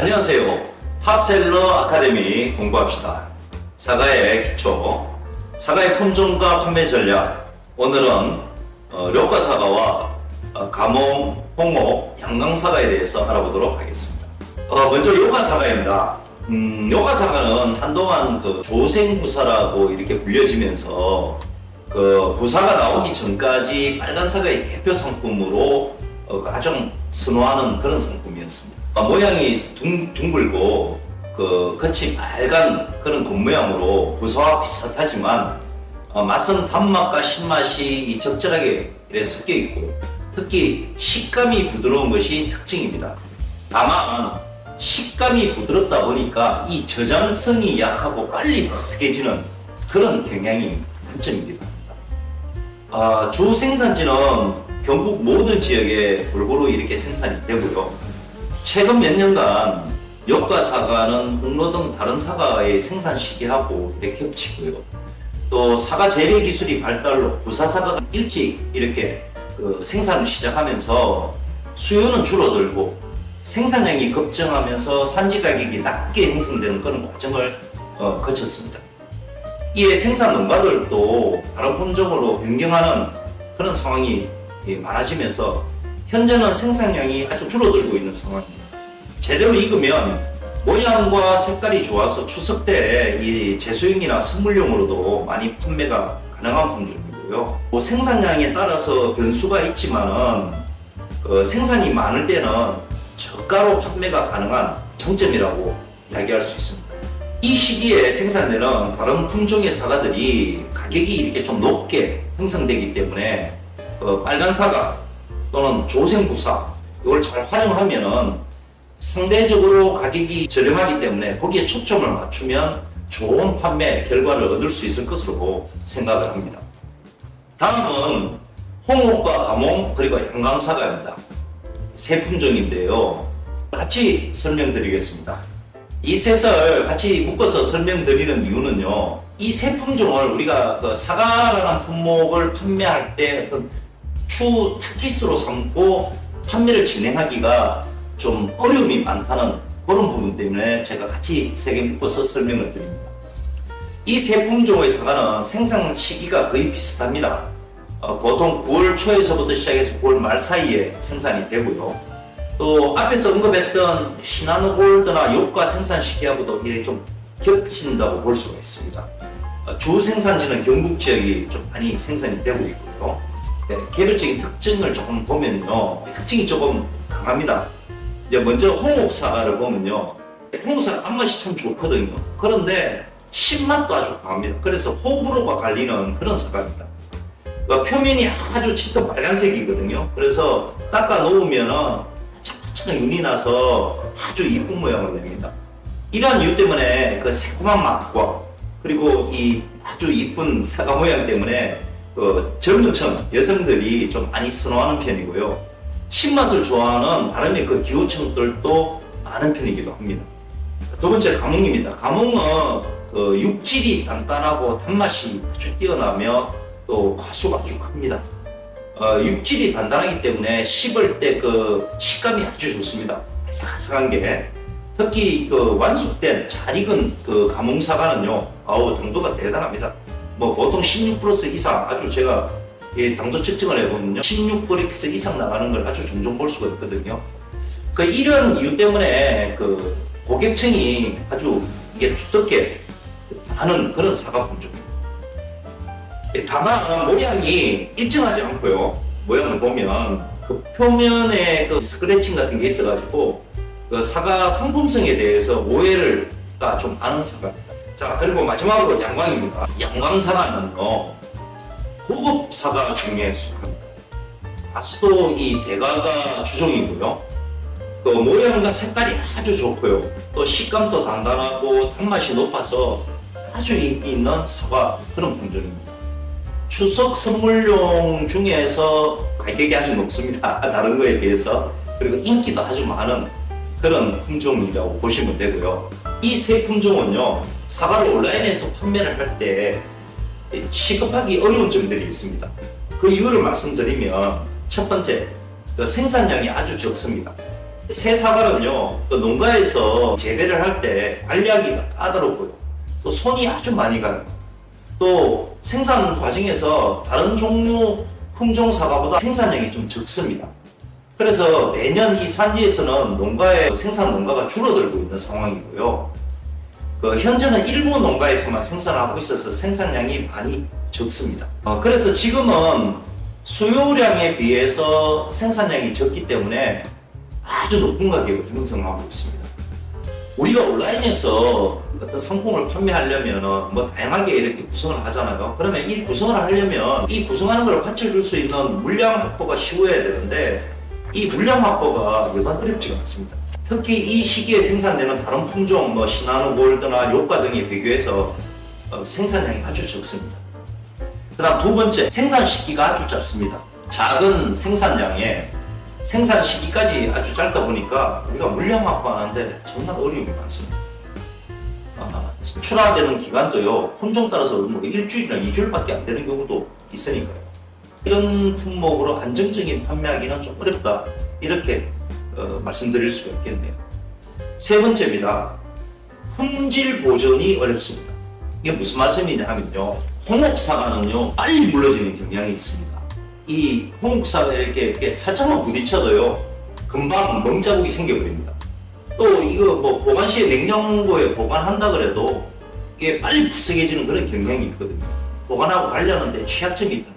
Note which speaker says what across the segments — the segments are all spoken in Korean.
Speaker 1: 안녕하세요. 탑셀러 아카데미 공부합시다. 사과의 기초, 사과의 품종과 판매 전략. 오늘은 료카 사과와 가몽, 홍옥, 양강사과에 대해서 알아보도록 하겠습니다. 먼저 료카 사과입니다. 료카 사과는 한동안 조생부사라고 이렇게 불려지면서 부사가 나오기 전까지 빨간 사과의 대표 상품으로 가장 선호하는 그런 상품이었습니다. 모양이 둥글고 겉이 빨간 그런 겉모양으로 부사와 비슷하지만 맛은 단맛과 신맛이 적절하게 섞여 있고 특히 식감이 부드러운 것이 특징입니다. 다만 식감이 부드럽다 보니까 이 저장성이 약하고 빨리 버스해지는 그런 경향이 단점입니다. 주 생산지는 경북 모든 지역에 골고루 이렇게 생산이 되고요. 최근 몇 년간 엿과 사과는 홍로 등 다른 사과의 생산 시기하고 이렇게 겹치고요. 또 사과 재배 기술이 발달로 부사사과가 일찍 이렇게 생산을 시작하면서 수요는 줄어들고 생산량이 급증하면서 산지 가격이 낮게 형성되는 그런 과정을 거쳤습니다. 이에 생산 농가들도 다른 품종으로 변경하는 그런 상황이 많아지면서 현재는 생산량이 아주 줄어들고 있는 상황입니다. 제대로 익으면 모양과 색깔이 좋아서 추석 때 이 제수용이나 선물용으로도 많이 판매가 가능한 품종이고요. 생산량에 따라서 변수가 있지만은 생산이 많을 때는 저가로 판매가 가능한 장점이라고 이야기할 수 있습니다. 이 시기에 생산되는 다른 품종의 사과들이 가격이 이렇게 좀 높게 형성되기 때문에 빨간 사과 또는 조생부사 이걸 잘 활용하면은 상대적으로 가격이 저렴하기 때문에 거기에 초점을 맞추면 좋은 판매 결과를 얻을 수 있을 것으로 생각을 합니다. 다음은 홍옥과 가몽 그리고 양강사과입니다. 세 품종인데요. 같이 설명드리겠습니다. 이 셋을 같이 묶어서 설명드리는 이유는요. 이 세 품종을 우리가 사과라는 품목을 판매할 때 어떤 추 타깃으로 삼고 판매를 진행하기가 좀 어려움이 많다는 그런 부분 때문에 제가 같이 세 개 묶어서 설명을 드립니다. 이 세 품종의 사과는 생산 시기가 거의 비슷합니다. 보통 9월 초에서부터 시작해서 9월 말 사이에 생산이 되고요. 또 앞에서 언급했던 시나노골드나 엿과 생산 시기하고도 이렇게 좀 겹친다고 볼 수가 있습니다. 주 생산지는 경북 지역이 좀 많이 생산이 되고 있고요. 개별적인 특징을 조금 보면요. 특징이 조금 강합니다. 이제 먼저 홍옥 사과를 보면요. 홍옥 사과 단맛이 참 좋거든요. 그런데 신맛도 아주 강합니다. 그래서 호불호가 갈리는 그런 사과입니다. 표면이 아주 짙은 빨간색이거든요. 그래서 닦아 놓으면은 착착 윤이 나서 아주 이쁜 모양을 냅니다. 이러한 이유 때문에 새콤한 맛과 그리고 이 아주 이쁜 사과 모양 때문에 젊은 층 여성들이 좀 많이 선호하는 편이고요. 신맛을 좋아하는 다른 기호층들도 많은 편이기도 합니다. 두 번째 가몽입니다. 가몽은 육질이 단단하고 단맛이 아주 뛰어나며 또 과수가 아주 큽니다. 육질이 단단하기 때문에 씹을 때 식감이 아주 좋습니다. 아삭아삭한 게 특히 완숙된 잘 익은 가몽 사과는요, 당도가 대단합니다. 보통 16% 이상 아주 제가 당도 측정을 해보면요 16% 이상 나가는 걸 아주 종종 볼 수가 있거든요. 이런 이유 때문에 고객층이 아주 이게 두텁게 하는 그런 사과 품종입니다. 다만 모양이 일정하지 않고요. 모양을 보면 표면에 스크래칭 같은 게 있어가지고 사과 상품성에 대해서 오해가 좀 많은 사과입니다. 자, 그리고 마지막으로 양광입니다. 양광사과는요 고급 사과 중에 속합니다. 맛도 이 대가가 주종이고요. 모양과 색깔이 아주 좋고요. 또 식감도 단단하고 단맛이 높아서 아주 인기 있는 사과 그런 품종입니다. 추석 선물용 중에서 가격이 아주 높습니다. 다른 거에 비해서. 그리고 인기도 아주 많은 그런 품종이라고 보시면 되고요. 이 세 품종은요 사과를 온라인에서 판매를 할 때 취급하기 어려운 점들이 있습니다. 그 이유를 말씀드리면 첫 번째, 생산량이 아주 적습니다. 새 사과는요, 그 농가에서 재배를 할 때 관리하기가 까다롭고요. 또 손이 아주 많이 가요. 또 생산 과정에서 다른 종류 품종 사과보다 생산량이 좀 적습니다. 그래서 매년 이 산지에서는 농가의 생산 농가가 줄어들고 있는 상황이고요. 현재는 일부 농가에서만 생산하고 있어서 생산량이 많이 적습니다. 그래서 지금은 수요량에 비해서 생산량이 적기 때문에 아주 높은 가격을 형성하고 있습니다. 우리가 온라인에서 어떤 상품을 판매하려면 뭐 다양하게 이렇게 구성을 하잖아요. 그러면 이 구성을 하려면 이 구성하는 걸 받쳐줄 수 있는 물량 확보가 쉬워야 되는데 이 물량 확보가 여간 어렵지가 않습니다. 특히 이 시기에 생산되는 다른 품종, 뭐 시나노 골드나 요가 등에 비교해서 생산량이 아주 적습니다. 그 다음 두 번째, 생산 시기가 아주 짧습니다. 작은 생산량에 생산 시기까지 아주 짧다 보니까 우리가 물량 확보하는데 정말 어려움이 많습니다. 출하되는 기간도요, 품종 따라서 뭐 일주일이나 2주일밖에 안 되는 경우도 있으니까요. 이런 품목으로 안정적인 판매하기는 좀 어렵다, 이렇게 말씀드릴 수가 있겠네요. 세 번째입니다. 품질 보존이 어렵습니다. 이게 무슨 말씀이냐 하면요, 홍옥사과는요 빨리 물러지는 경향이 있습니다. 이 홍옥사가 이렇게 살짝만 부딪혀도요 금방 멍자국이 생겨버립니다. 또 이거 뭐 보관 시에 냉장고에 보관한다 그래도 이게 빨리 부스개지는 그런 경향이 있거든요. 보관하고 관리하는데 취약점이 있다.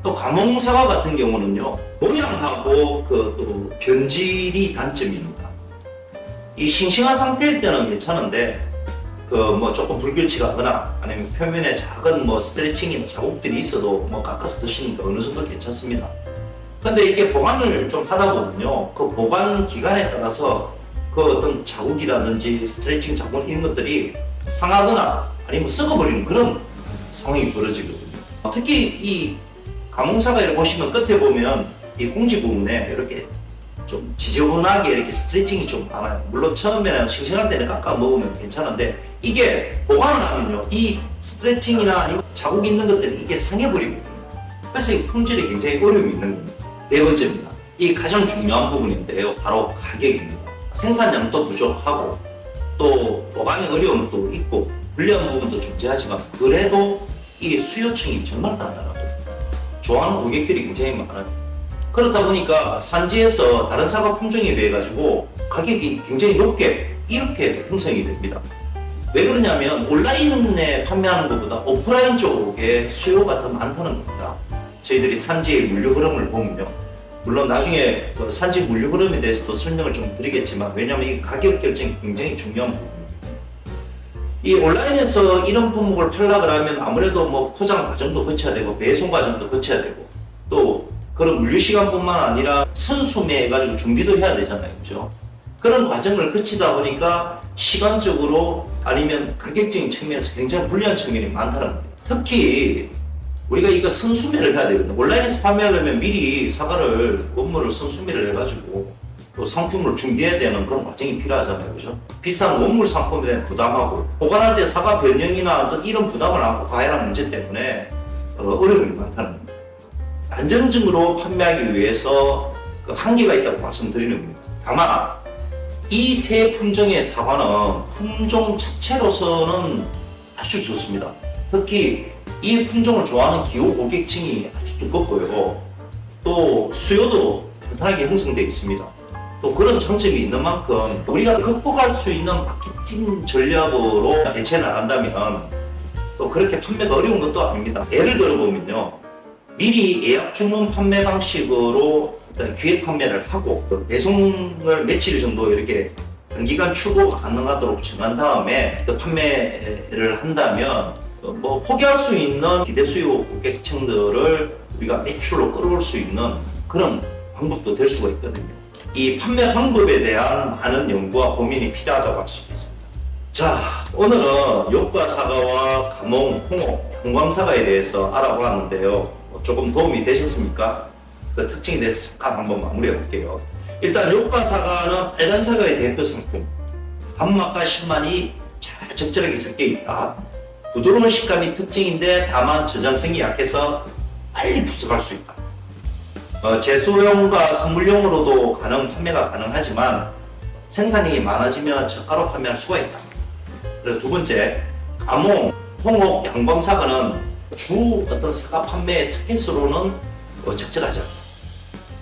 Speaker 1: 또 감홍사과 같은 경우는요, 모양하고 또 변질이 단점입니다. 이 싱싱한 상태일 때는 괜찮은데 뭐 조금 불규칙하거나 아니면 표면에 작은 뭐 스트레칭이나 자국들이 있어도 뭐 깎아서 드시니까 어느 정도 괜찮습니다. 근데 이게 보관을 좀 하다 보면요, 그 보관 기간에 따라서 그 어떤 자국이라든지 스트레칭 자국 이런 것들이 상하거나 아니면 썩어버리는 그런 상황이 벌어지거든요. 특히 이 감홍사과를 보시면 끝에 보면 이 공지 부분에 이렇게 좀 지저분하게 이렇게 스트레칭이 좀 많아요. 물론 처음에는 싱싱할 때는 깎아 먹으면 괜찮은데 이게 보관을 하면요, 이 스트레칭이나 아니면 자국 있는 것들이 이게 상해버리거든요. 그래서 이 품질에 굉장히 어려움이 있는 겁니다. 네 번째입니다. 이 가장 중요한 부분인데요, 바로 가격입니다. 생산량도 부족하고 또 보관의 어려움도 있고 불리한 부분도 존재하지만 그래도 이 수요층이 정말 단단하고 좋아하는 고객들이 굉장히 많아요. 그렇다 보니까 산지에서 다른 사과 품종에 비해 가지고 가격이 굉장히 높게 이렇게 형성이 됩니다. 왜 그러냐면 온라인에 판매하는 것보다 오프라인 쪽에 수요가 더 많다는 겁니다. 저희들이 산지의 물류 흐름을 보면요, 물론 나중에 그 산지 물류 흐름에 대해서도 설명을 좀 드리겠지만, 왜냐하면 이 가격 결정이 굉장히 중요한 부분입니다. 이 온라인에서 이런 품목을 팔려고 하면 아무래도 뭐 포장 과정도 거쳐야 되고 배송 과정도 거쳐야 되고 또 그런 물류 시간뿐만 아니라 선수매해가지고 준비도 해야 되잖아요, 그죠? 그런 과정을 거치다 보니까 시간적으로 아니면 가격적인 측면에서 굉장히 불리한 측면이 많다는 겁니다. 특히 우리가 이거 선수매를 해야 되거든요. 온라인에서 판매하려면 미리 사과를 원물을 선수매를 해가지고 또 상품을 준비해야 되는 그런 과정이 필요하잖아요, 그죠? 비싼 원물 상품에 대한 부담하고 보관할 때 사과 변형이나 어떤 이런 부담을 안고 가야 하는 문제 때문에 어려움이 많다는 겁니다. 안정적으로 판매하기 위해서 그 한계가 있다고 말씀드리는 겁니다. 다만 이 세 품종의 사과는 품종 자체로서는 아주 좋습니다. 특히 이 품종을 좋아하는 기호 고객층이 아주 두껍고요, 또 수요도 탄탄하게 형성되어 있습니다. 또 그런 장점이 있는 만큼 우리가 극복할 수 있는 마케팅 전략으로 대체 나간다면 또 그렇게 판매가 어려운 것도 아닙니다. 예를 들어보면요, 미리 예약 주문 판매 방식으로 기획 판매를 하고 배송을 며칠 정도 이렇게 단기간 출고가 가능하도록 정한 다음에 그 판매를 한다면 뭐 포기할 수 있는 기대 수요 고객층들을 우리가 매출로 끌어올 수 있는 그런 방법도 될 수가 있거든요. 이 판매 방법에 대한 많은 연구와 고민이 필요하다고 할 수 있겠습니다. 자, 오늘은 요가 사과와 감홍, 홍옥, 형광사과에 대해서 알아보았는데요. 조금 도움이 되셨습니까? 그 특징에 대해서 잠깐 한번 마무리해 볼게요. 일단 요가 사과는 빨간 사과의 대표 상품. 단맛과 신맛이 잘 적절하게 섞여 있다. 부드러운 식감이 특징인데 다만 저장성이 약해서 빨리 부석할 수 있다. 제수용과 선물용으로도 판매가 가능하지만 생산량이 많아지면 저가로 판매할 수가 있다. 그리고 두 번째, 가몽, 홍옥, 양방사과는 주 어떤 사과 판매 타겟으로는 적절하지 않다.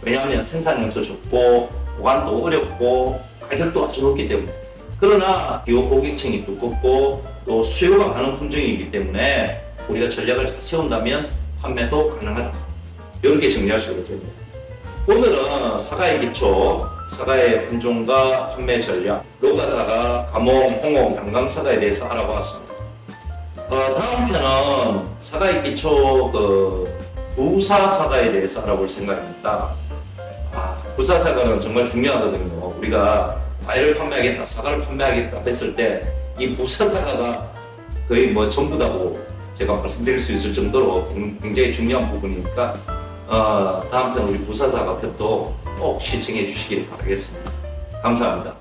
Speaker 1: 왜냐하면 생산량도 적고 보관도 어렵고 가격도 아주 높기 때문에. 그러나 기후 고객층이 두껍고 또 수요가 많은 품종이기 때문에 우리가 전략을 잘 세운다면 판매도 가능하다. 이렇게 정리할 수 있거든요. 오늘은 사과의 기초, 사과의 품종과 판매 전략, 로가사과, 가몽, 홍옥, 양강사과에 대해서 알아보았습니다. 다음 편은 사과의 기초 부사 사과에 대해서 알아볼 생각입니다. 부사 사과는 정말 중요하거든요. 우리가 과일을 판매하겠다, 사과를 판매하겠다 했을 때 이 부사 사과가 거의 전부다고 제가 말씀드릴 수 있을 정도로 굉장히 중요한 부분이니까 다음 편 우리 부사 사과 편도 꼭 시청해 주시길 바라겠습니다. 감사합니다.